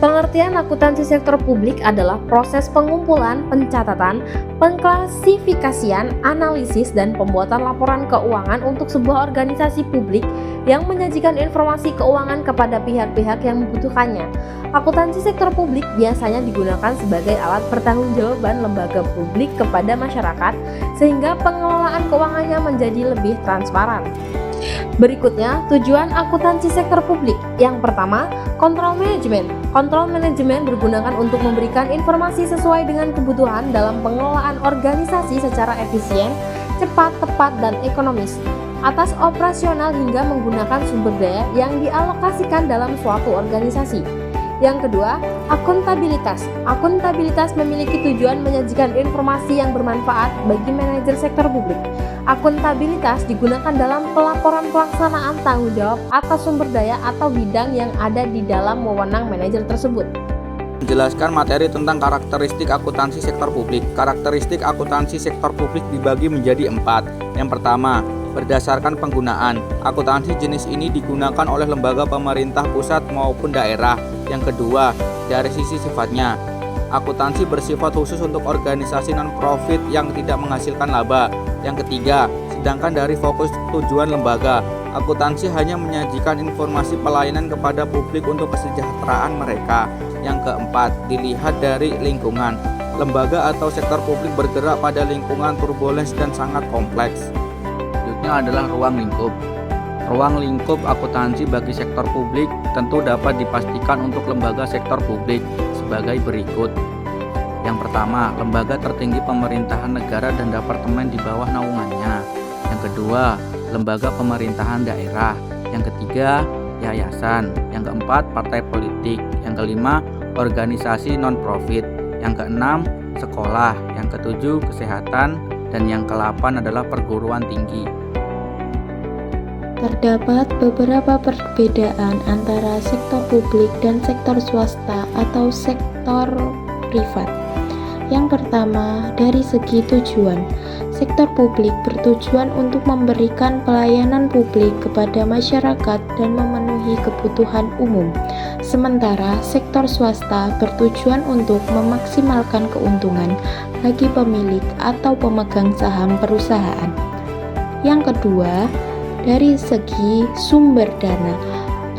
Pengertian akuntansi sektor publik adalah proses pengumpulan, pencatatan, pengklasifikasian, analisis, dan pembuatan laporan keuangan untuk sebuah organisasi publik yang menyajikan informasi keuangan kepada pihak-pihak yang membutuhkannya. Akuntansi sektor publik biasanya digunakan sebagai alat pertanggungjawaban lembaga publik kepada masyarakat sehingga pengelolaan keuangannya menjadi lebih transparan. Berikutnya, tujuan akuntansi sektor publik. Yang pertama, kontrol manajemen. Kontrol manajemen digunakan untuk memberikan informasi sesuai dengan kebutuhan dalam pengelolaan organisasi secara efisien, cepat, tepat, dan ekonomis atas operasional hingga menggunakan sumber daya yang dialokasikan dalam suatu organisasi. Yang kedua, akuntabilitas. Akuntabilitas memiliki tujuan menyajikan informasi yang bermanfaat bagi manajer sektor publik. Akuntabilitas digunakan dalam pelaporan pelaksanaan tanggung jawab atas sumber daya atau bidang yang ada di dalam wewenang manajer tersebut. Menjelaskan materi tentang karakteristik akuntansi sektor publik. Karakteristik akuntansi sektor publik dibagi menjadi 4. Yang pertama, berdasarkan penggunaan. Akuntansi jenis ini digunakan oleh lembaga pemerintah pusat maupun daerah. Yang kedua, dari sisi sifatnya. Akuntansi bersifat khusus untuk organisasi non-profit yang tidak menghasilkan laba. Yang ketiga, sedangkan dari fokus tujuan lembaga, akuntansi hanya menyajikan informasi pelayanan kepada publik untuk kesejahteraan mereka. Yang keempat, dilihat dari lingkungan. Lembaga atau sektor publik bergerak pada lingkungan turbulens dan sangat kompleks. Selanjutnya adalah ruang lingkup. Ruang lingkup akuntansi bagi sektor publik tentu dapat dipastikan untuk lembaga sektor publik sebagai berikut. Yang pertama, lembaga tertinggi pemerintahan negara dan departemen di bawah naungannya. Yang kedua, lembaga pemerintahan daerah. Yang ketiga, yayasan. Yang keempat, partai politik. Yang kelima, organisasi non-profit. Yang keenam, sekolah. Yang ketujuh, kesehatan. Dan yang ke-8 adalah perguruan tinggi. Terdapat beberapa perbedaan antara sektor publik dan sektor swasta atau sektor privat. Yang pertama, dari segi tujuan. Sektor publik bertujuan untuk memberikan pelayanan publik kepada masyarakat dan memenuhi kebutuhan umum. Sementara sektor swasta bertujuan untuk memaksimalkan keuntungan bagi pemilik atau pemegang saham perusahaan. Yang kedua, dari segi sumber dana,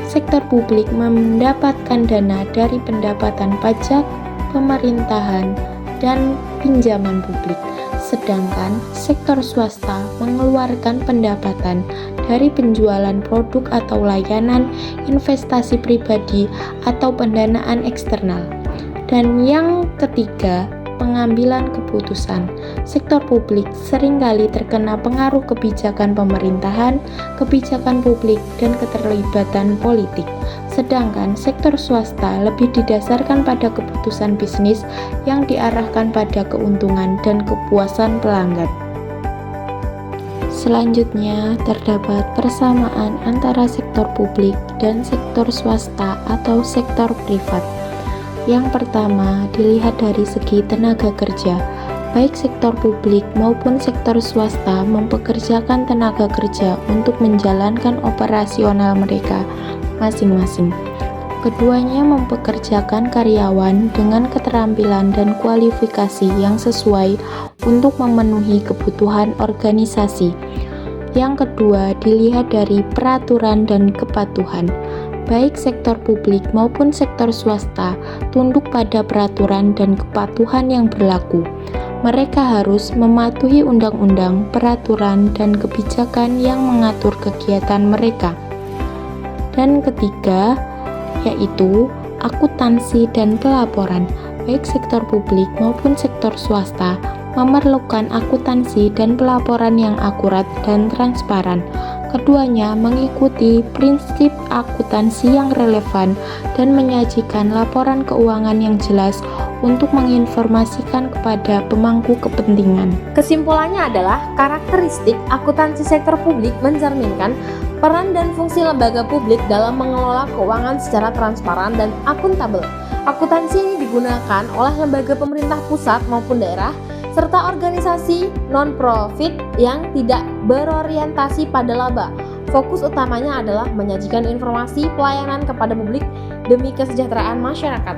sektor publik mendapatkan dana dari pendapatan pajak, pemerintahan, dan pinjaman publik. Sedangkan sektor swasta mengeluarkan pendapatan dari penjualan produk atau layanan, investasi pribadi, atau pendanaan eksternal. Dan yang ketiga, pengambilan keputusan. Sektor publik seringkali terkena pengaruh kebijakan pemerintahan, kebijakan publik, dan keterlibatan politik. Sedangkan sektor swasta lebih didasarkan pada keputusan bisnis yang diarahkan pada keuntungan dan kepuasan pelanggan. Selanjutnya, terdapat persamaan antara sektor publik dan sektor swasta atau sektor privat. Yang pertama, dilihat dari segi tenaga kerja. Baik sektor publik maupun sektor swasta mempekerjakan tenaga kerja untuk menjalankan operasional mereka masing-masing. Keduanya mempekerjakan karyawan dengan keterampilan dan kualifikasi yang sesuai untuk memenuhi kebutuhan organisasi. Yang kedua, dilihat dari peraturan dan kepatuhan. Baik sektor publik maupun sektor swasta tunduk pada peraturan dan kepatuhan yang berlaku. Mereka harus mematuhi undang-undang, peraturan, dan kebijakan yang mengatur kegiatan mereka. Dan ketiga, yaitu akuntansi dan pelaporan. Baik sektor publik maupun sektor swasta memerlukan akuntansi dan pelaporan yang akurat dan transparan. Keduanya mengikuti prinsip akuntansi yang relevan dan menyajikan laporan keuangan yang jelas untuk menginformasikan kepada pemangku kepentingan. Kesimpulannya adalah karakteristik akuntansi sektor publik mencerminkan peran dan fungsi lembaga publik dalam mengelola keuangan secara transparan dan akuntabel. Akuntansi ini digunakan oleh lembaga pemerintah pusat maupun daerah serta organisasi non-profit yang tidak berorientasi pada laba. Fokus utamanya adalah menyajikan informasi pelayanan kepada publik demi kesejahteraan masyarakat.